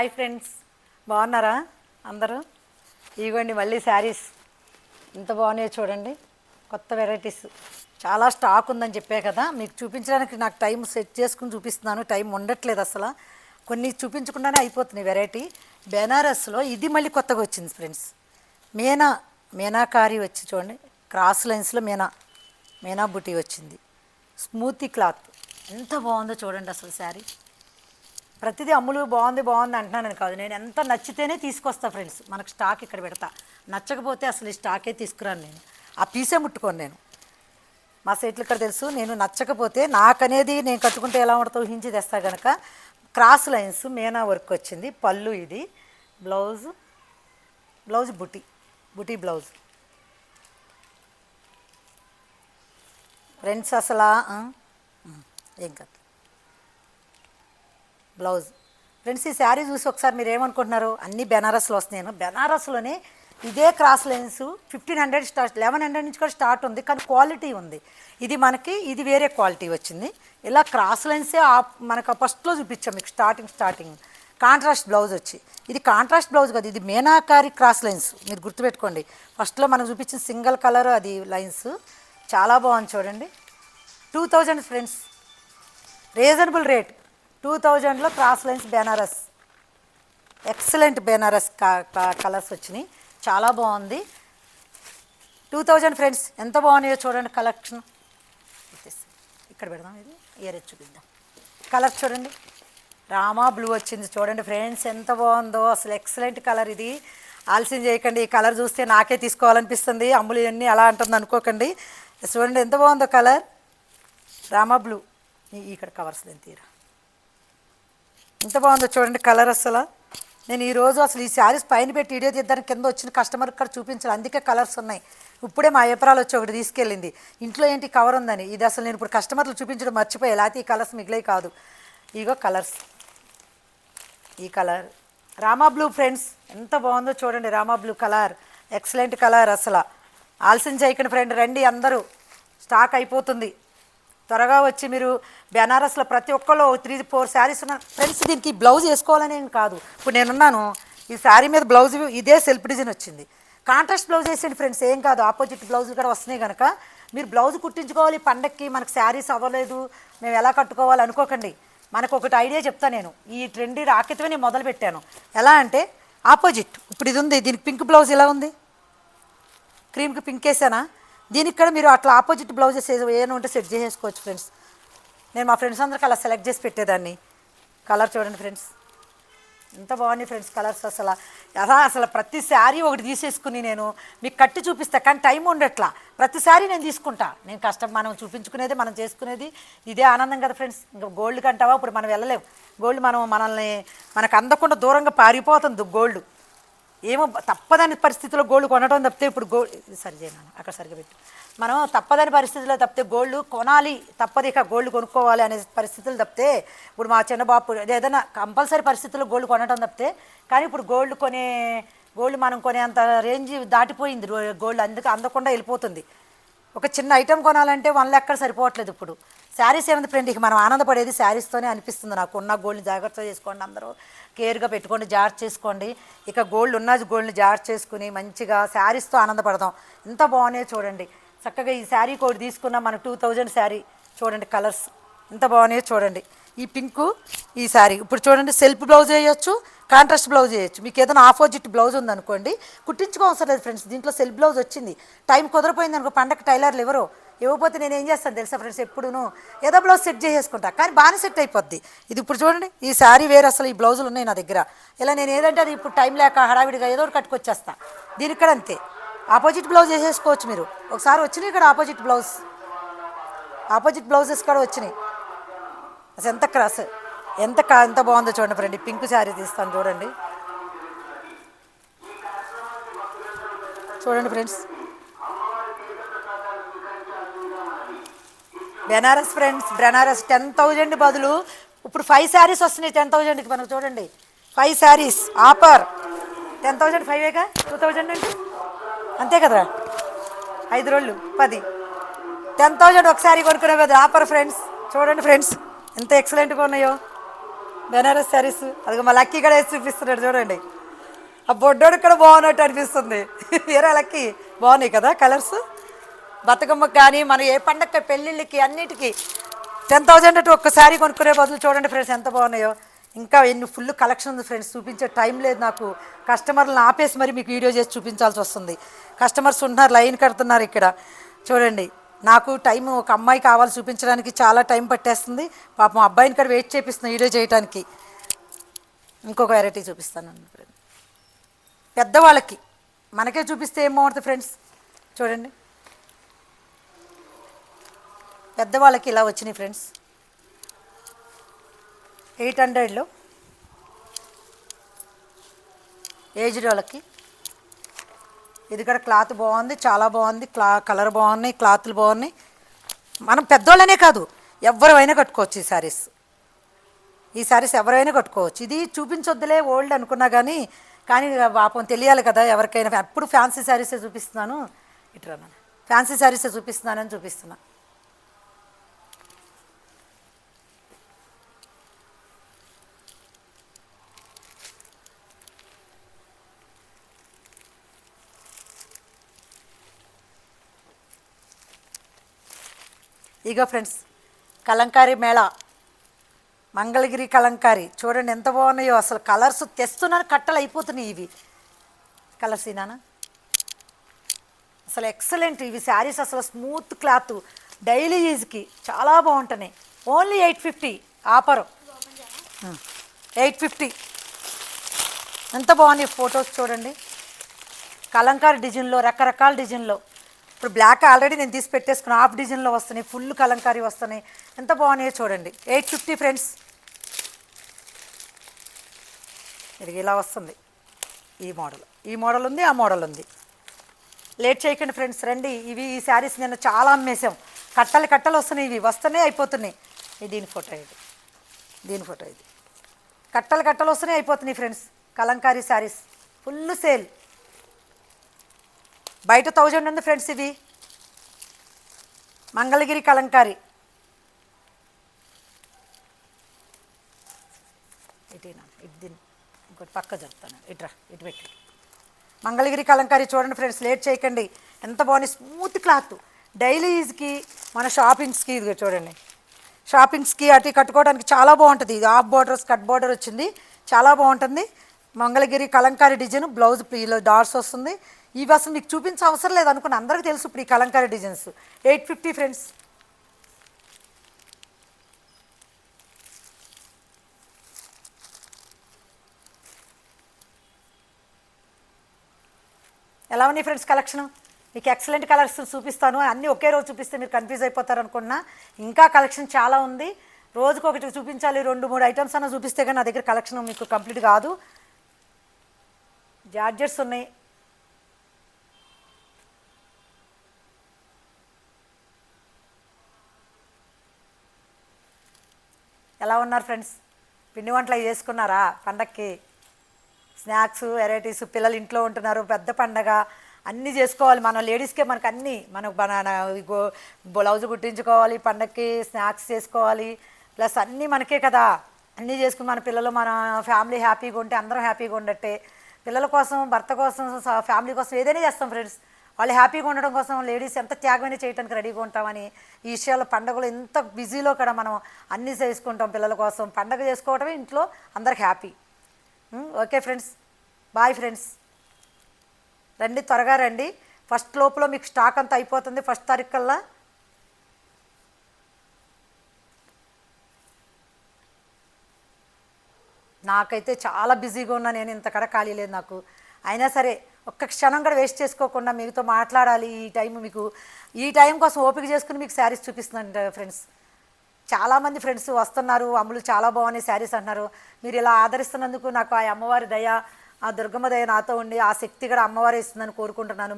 Hi friends, బాగున్నారా అందరూ? ఇదిగోండి మళ్ళీ శారీస్ ఎంత బాగున్నాయో చూడండి. కొత్త వెరైటీస్ చాలా స్టాక్ ఉందని చెప్పే కదా, మీకు చూపించడానికి నాకు టైం సెట్ చేసుకుని చూపిస్తున్నాను. టైం ఉండట్లేదు అసలు. కొన్ని చూపించకుండానే అయిపోతున్నాయి వెరైటీ. బెనారస్లో ఇది మళ్ళీ కొత్తగా వచ్చింది ఫ్రెండ్స్. మీనాకారి వచ్చి చూడండి, క్రాస్ లైన్స్లో మీనా బుటీ వచ్చింది. స్మూతీ క్లాత్ ఎంత బాగుందో చూడండి అసలు శారీ. ప్రతిదీ అమ్ములు బాగుంది బాగుంది అంటున్నానని కాదు, నేను ఎంత నచ్చితేనే తీసుకొస్తా ఫ్రెండ్స్. మనకు స్టాక్ ఇక్కడ పెడతా, నచ్చకపోతే అసలు ఈ స్టాకే తీసుకురాను. నేను ఆ పీసే ముట్టుకోను. నేను మా సైట్లు ఇక్కడ తెలుసు, నేను నచ్చకపోతే నాకనేది నేను కట్టుకుంటే ఎలా ఉంటుందో ఊహించి తెస్తా కనుక. క్రాస్ లైన్స్ మీనా వర్క్ వచ్చింది. పళ్ళు ఇది, బ్లౌజ్ బుటీ బ్లౌజ్ ఫ్రెండ్స్. అసలు ఏం కాదు బ్లౌజ్ ఫ్రెండ్స్. ఈ శారీ చూసి ఒకసారి మీరు ఏమనుకుంటున్నారు, అన్నీ బెనారస్లో వస్తున్నాయి. బెనారస్లోనే ఇదే క్రాస్ లైన్స్ 1500 స్టార్ట్, 1100 నుంచి కూడా స్టార్ట్ ఉంది, కానీ క్వాలిటీ ఉంది. ఇది వేరే క్వాలిటీ వచ్చింది. ఇలా క్రాస్ లైన్సే మనకు ఫస్ట్లో చూపించాం మీకు. స్టార్టింగ్ కాంట్రాస్ట్ బ్లౌజ్ వచ్చి, ఇది కాంట్రాస్ట్ బ్లౌజ్ కాదు, ఇది మీనాకారి క్రాస్ లైన్స్. మీరు గుర్తుపెట్టుకోండి, ఫస్ట్లో మనకు చూపించిన సింగిల్ కలర్ అది లైన్స్. చాలా బాగుంది చూడండి. 2000 ఫ్రెండ్స్, రీజనబుల్ రేట్. 2000లో cross lines Banaras, excellent Banaras colours వచ్చినాయి. చాలా బాగుంది. 2000 ఫ్రెండ్స్, ఎంత బాగున్నాయో చూడండి. కలెక్షన్ ఇక్కడ పెడదాం, ఇది ఇయర్ చూపిద్దాం. కలర్ చూడండి, రామా బ్లూ వచ్చింది చూడండి ఫ్రెండ్స్, ఎంత బాగుందో అసలు. ఎక్సలెంట్ కలర్ ఇది. ఆలస్యం చేయకండి, ఈ కలర్ చూస్తే నాకే తీసుకోవాలనిపిస్తుంది. అమ్ములు ఇవన్నీ అలా అంటుంది అనుకోకండి. చూడండి ఎంత బాగుందో కలర్, రామా బ్లూ. ఇక్కడ కవర్స్ నేను తీరా, ఎంత బాగుందో చూడండి కలర్ అసలు. నేను ఈరోజు అసలు ఈ శారీస్ పైన పెట్టి వీడియో తీద్దానికి కింద వచ్చిన కస్టమర్ ఇక్కడ చూపించాలి, అందుకే కలర్స్ ఉన్నాయి. ఇప్పుడే మా ఏప్రాలు వచ్చి ఒకటి తీసుకెళ్ళింది, ఇంట్లో ఏంటి కవర్ ఉందని. ఇది అసలు నేను ఇప్పుడు కస్టమర్లు చూపించడం మర్చిపోయా, లేకపోతే ఈ కలర్స్ మిగిలే కాదు. ఇగో కలర్స్, ఈ కలర్ రామా బ్లూ ఫ్రెండ్స్, ఎంత బాగుందో చూడండి. Rama blue colour, excellent colour అసలు. ఆలస్యం చేయకండి ఫ్రెండ్, రండి అందరూ, స్టాక్ అయిపోతుంది. త్వరగా వచ్చి మీరు బెనారస్లో ప్రతి ఒక్కళ్ళు 3-4 శారీస్ ఉన్నాయి ఫ్రెండ్స్. దీనికి బ్లౌజ్ వేసుకోవాలని ఏం కాదు. ఇప్పుడు నేనున్నాను, ఈ శారీ మీద బ్లౌజ్ ఇదే సెల్ఫ్ డిజైన్ వచ్చింది. కాంట్రాస్ట్ బ్లౌజ్ వేసేయండి ఫ్రెండ్స్, ఏం కాదు. ఆపోజిట్ బ్లౌజులు కూడా వస్తున్నాయి కనుక మీరు బ్లౌజ్ కుట్టించుకోవాలి. పండక్కి మనకు శారీస్ అవ్వలేదు, మేము ఎలా కట్టుకోవాలి అనుకోకండి. మనకు ఒకటి ఐడియా చెప్తాను నేను. ఈ ట్రెండీ రాకెత్తువే నేను మొదలు పెట్టాను. ఎలా అంటే ఆపోజిట్, ఇప్పుడు ఇది ఉంది, దీనికి పింక్ బ్లౌజ్ ఇలా ఉంది, క్రీమ్కి పింక్ వేసానా, దీనికి కూడా మీరు అట్లా ఆపోజిట్ బ్లౌజెస్ ఏమైనా ఉంటే సెట్ చేసేసుకోవచ్చు ఫ్రెండ్స్. నేను మా ఫ్రెండ్స్ అందరికి అలా సెలెక్ట్ చేసి పెట్టేదాన్ని. కలర్ చూడండి ఫ్రెండ్స్, ఎంత బాగున్నాయి ఫ్రెండ్స్ కలర్స్ అసలు. అసలు ప్రతి శారీ ఒకటి తీసేసుకుని నేను మీకు కట్టి చూపిస్తాను, కానీ టైం ఉండట్లా. ప్రతి శారీ నేను తీసుకుంటా. నేను మనం చూపించుకునేది, మనం చేసుకునేది ఇదే ఆనందం కదా ఫ్రెండ్స్. ఇంకా గోల్డ్ కంటావా, ఇప్పుడు మనం వెళ్ళలేము. గోల్డ్ మనకు అందకుండా దూరంగా పారిపోతుంది గోల్డ్. ఏమో తప్పదని పరిస్థితిలో గోల్డ్ కొనడం తప్పితే, ఇప్పుడు సరి చేయను అక్కడ సరిగా పెట్టు. మనం తప్పదని పరిస్థితుల్లో తప్పితే గోల్డ్ కొనాలి, తప్పదు ఇక గోల్డ్ కొనుక్కోవాలి అనే పరిస్థితులు తప్పితే, ఇప్పుడు మా చిన్న బాబు ఏదైనా కంపల్సరీ పరిస్థితుల్లో గోల్డ్ కొనడం తప్పితే. కానీ ఇప్పుడు గోల్డ్ మనం కొనేంత రేంజ్ దాటిపోయింది గోల్డ్, అందకుండా వెళ్ళిపోతుంది. ఒక చిన్న ఐటెం కొనాలంటే 1 లెక్క సరిపోవట్లేదు ఇప్పుడు. శారీస్ ఏమైంది ఫ్రెండ్, ఇక మనం ఆనందపడేది శారీస్తోనే అనిపిస్తుంది నాకు. ఉన్న గోల్డ్ని జాగ్రత్తగా చేసుకోండి, అందరూ కేర్గా పెట్టుకోండి, జాగ్రత్త చేసుకోండి. ఇక గోల్డ్ని జాగ్రత్త చేసుకుని మంచిగా శారీస్తో ఆనందపడదాం. ఎంత బాగున్నాయో చూడండి. చక్కగా ఈ శారీ కోడ్ తీసుకున్న మన 2000 శారీ చూడండి. కలర్స్ ఎంత బాగున్నాయో చూడండి. ఈ పింకు, ఈ శారీ ఇప్పుడు చూడండి. సెల్ఫ్ బ్లౌజ్ వేయచ్చు, కాంట్రాస్ట్ బ్లౌజ్ వేయచ్చు. మీకు ఏదైనా ఆపోజిట్ బ్లౌజ్ ఉందనుకోండి, కుట్టించుకోవసరం లేదు ఫ్రెండ్స్. దీంట్లో సెల్ఫ్ బ్లౌజ్ వచ్చింది. టైం కుదరపోయింది అనుకో, పండగ టైలర్లు ఎవరో ఇవ్వకపోతే నేను ఏం చేస్తాను తెలుసా ఫ్రెండ్స్, ఎప్పుడూ ఏదో బ్లౌజ్ సెట్ చేసుకుంటా, కానీ బాగానే సెట్ అయిపోద్ది. ఇది ఇప్పుడు చూడండి, ఈ శారీ వేరు అసలు. ఈ బ్లౌజులు ఉన్నాయి నా దగ్గర. ఇలా నేను ఏదంటే అది ఇప్పుడు టైం లేక హడావిడిగా ఏదో ఒకటి కట్టుకొచ్చేస్తా. దీనికి కూడా అంతే, ఆపోజిట్ బ్లౌజ్ వేసేసుకోవచ్చు మీరు. ఒకసారి వచ్చినాయి ఇక్కడ ఆపోజిట్ బ్లౌజెస్ కూడా వచ్చినాయి. అసలు ఎంత క్రాస్, ఎంత బాగుందో చూడండి ఫ్రెండ్. పింక్ శారీ తీస్తాను చూడండి ఫ్రెండ్స్. బెనారస్ ఫ్రెండ్స్, బెనారస్ 10,000 బదులు ఇప్పుడు 5 శారీస్ వస్తున్నాయి 10,000కి. మనకు చూడండి 5 శారీస్ ఆఫర్. 10,000 5ఏగా, 2000 అంటే అంతే కదా, 5 రోజులు 10. 10,000 ఒకసారి కొనుక్కునే కదా ఆఫర్ ఫ్రెండ్స్. చూడండి ఫ్రెండ్స్ ఎంత ఎక్సలెంట్గా ఉన్నాయో. బెనారస్ శారీస్ అది మా లక్కీ కూడా వేసి చూపిస్తున్నాడు చూడండి. ఆ బొడ్డోడు కూడా బాగున్నట్టు అనిపిస్తుంది. వేరే లక్కీ బాగున్నాయి కదా కలర్స్. బతుకమ్మకి కానీ మనం ఏ పండగ పెళ్ళిళ్ళకి అన్నిటికీ 10,000 అంటే ఒక్క శారీ కొనుక్కునే బదులు చూడండి ఫ్రెండ్స్ ఎంత బాగున్నాయో. ఇంకా ఎన్ని ఫుల్ కలెక్షన్ ఉంది ఫ్రెండ్స్, చూపించే టైం లేదు నాకు. కస్టమర్లను ఆపేసి మరి మీకు వీడియో చేసి చూపించాల్సి వస్తుంది. కస్టమర్స్ ఉంటున్నారు, లైన్ కడుతున్నారు ఇక్కడ చూడండి. నాకు టైం ఒక అమ్మాయి కావాలి చూపించడానికి, చాలా టైం పట్టేస్తుంది. పాపం అబ్బాయిని కూడా వెయిట్ చేపిస్తున్నాను వీడియో చేయడానికి. ఇంకొక వెరైటీ చూపిస్తాను పెద్దవాళ్ళకి. మనకే చూపిస్తే ఏం బాగుంటుంది ఫ్రెండ్స్ చూడండి. పెద్దవాళ్ళకి ఇలా వచ్చినాయి ఫ్రెండ్స్ 800లో. ఏజ్డ్ వాళ్ళకి ఇది కూడా క్లాత్ బాగుంది, చాలా బాగుంది. కలర్ బాగున్నాయి, క్లాత్లు బాగున్నాయి. మనం పెద్దోళ్ళనే కాదు ఎవరైనా కట్టుకోవచ్చు ఈ శారీస్. ఈ శారీస్ ఎవరైనా కట్టుకోవచ్చు. ఇది చూపించొద్దులే ఓల్డ్ అనుకున్నా కానీ పాపం తెలియాలి కదా ఎవరికైనా. ఎప్పుడు ఫ్యాన్సీ శారీసే చూపిస్తున్నాను, ఇట్లా ఫ్యాన్సీ శారీసే చూపిస్తున్నానని చూపిస్తున్నా. ఇగో ఫ్రెండ్స్ కలంకారీ మేళా, మంగళగిరి కలంకారీ చూడండి ఎంత బాగున్నాయో. అసలు కలర్స్ తెస్తున్నాను, కట్టలు అయిపోతున్నాయి ఇవి కలర్స్. ఈనానా అసలు ఎక్సలెంట్ ఇవి శారీస్. అసలు స్మూత్ క్లాత్, డైలీ యూజ్కి చాలా బాగుంటున్నాయి. Only 850 offer. 850 ఎంత బాగున్నాయి. ఫొటోస్ చూడండి కలంకారీ డిజైన్లో, రకరకాల డిజైన్లో. ఇప్పుడు బ్లాక్ ఆల్రెడీ నేను తీసి పెట్టేసుకున్నాను, హాఫ్ డిజైన్లో వస్తున్నాయి, ఫుల్ కలంకారీ వస్తున్నాయి. ఎంత బాగున్నాయో చూడండి. 850 ఫ్రెండ్స్. ఇది ఇలా వస్తుంది. ఈ మోడల్ ఉంది, ఆ మోడల్ ఉంది. లేట్ చేయకండి ఫ్రెండ్స్, రండి. ఈ శారీస్ నేను చాలా అమ్మేసాం. కట్టలు వస్తున్నాయి, ఇవి వస్తున్నాయి అయిపోతున్నాయి. దీని ఫోటో ఇది కట్టలు వస్తున్నాయి అయిపోతున్నాయి friends. Kalamkari saris full sale. బయట 1000 ఉంది ఫ్రెండ్స్. ఇది మంగళగిరి కలంకారీ. ఇంకోటి పక్క చెప్తాను, ఇటు పెట్టి. మంగళగిరి కలంకారీ చూడండి ఫ్రెండ్స్, లేట్ చేయకండి. ఎంత బాగుంది, స్మూత్ క్లాత్, డైలీ యూజ్కి, మన షాపింగ్స్కి. ఇది చూడండి, షాపింగ్స్కి అటు కట్టుకోవడానికి చాలా బాగుంటుంది. ఇది హాఫ్ బార్డర్స్, కట్ బార్డర్ వచ్చింది, చాలా బాగుంటుంది. మంగళగిరి కలంకారీ డిజైన్, బ్లౌజ్ ఇలా డాట్స్ వస్తుంది. ఇవి అసలు మీకు చూపించే అవసరం లేదు అనుకున్న, అందరికీ తెలుసు ఇప్పుడు ఈ కలంకారీ డిజైన్స్. 850 ఫ్రెండ్స్. ఎలా ఉన్నాయి ఫ్రెండ్స్ కలెక్షన్? మీకు ఎక్సలెంట్ కలర్స్ చూపిస్తాను. అన్నీ ఒకే రోజు చూపిస్తే మీరు కన్ఫ్యూజ్ అయిపోతారు అనుకున్నా. ఇంకా కలెక్షన్ చాలా ఉంది. రోజుకు ఒకటి చూపించాలి, 2-3 ఐటమ్స్ అన్న చూపిస్తే కానీ నా దగ్గర కలెక్షన్ మీకు కంప్లీట్ కాదు. జార్జెట్స్ ఉన్నాయి. ఎలా ఉన్నారు ఫ్రెండ్స్? పిండి వంటలు అవి చేసుకున్నారా పండక్కి? స్నాక్స్ వెరైటీస్, పిల్లలు ఇంట్లో ఉంటున్నారు, పెద్ద పండగ, అన్నీ చేసుకోవాలి. మన లేడీస్కే మనకు అన్నీ, మనకు బ్లౌజ్ కుట్టించుకోవాలి, పండగకి స్నాక్స్ చేసుకోవాలి, ప్లస్ అన్నీ మనకే కదా. అన్నీ చేసుకుని మన పిల్లలు, మన ఫ్యామిలీ హ్యాపీగా ఉంటే అందరం హ్యాపీగా ఉండట్టే. పిల్లల కోసం, భర్త కోసం, ఫ్యామిలీ కోసం ఏదైనా చేస్తాం ఫ్రెండ్స్. వాళ్ళు హ్యాపీగా ఉండడం కోసం లేడీస్ ఎంత త్యాగమైనా చేయడానికి రెడీగా ఉంటామని ఈ విషయాల్లో. పండుగలు ఎంత బిజీలో కూడా మనం అన్నీ చేసుకుంటాం పిల్లల కోసం. పండగ చేసుకోవడమే ఇంట్లో అందరికి happy. Okay friends, bye friends. రండి, త్వరగా రండి. ఫస్ట్ లోపల మీకు స్టాక్ అంతా అయిపోతుంది 1st తారీఖు కల్లా. నాకైతే చాలా బిజీగా ఉన్నా, నేను ఇంతకడ ఖాళీ లేదు నాకు. అయినా సరే ఒక్క క్షణం కూడా వేస్ట్ చేసుకోకుండా మీతో మాట్లాడాలి. ఈ టైం కోసం ఓపిక చేసుకుని మీకు శారీస్ చూపిస్తున్నాను ఫ్రెండ్స్. చాలామంది ఫ్రెండ్స్ వస్తున్నారు, అమ్ములు చాలా బాగున్నాయి శారీస్ అంటున్నారు. మీరు ఇలా ఆదరిస్తున్నందుకు నాకు ఆ అమ్మవారి దయ, ఆ దుర్గమ్మ దయ నాతో ఉండి ఆ శక్తి కూడా అమ్మవారి ఇస్తుందని కోరుకుంటున్నాను.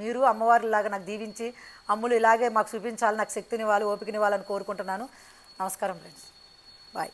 మీరు అమ్మవారిలాగా నాకు దీవించి అమ్ములు ఇలాగే మాకు చూపించాలి, నాకు శక్తినివ్వాలి, ఓపికనివ్వాలని కోరుకుంటున్నాను. నమస్కారం ఫ్రెండ్స్, బాయ్.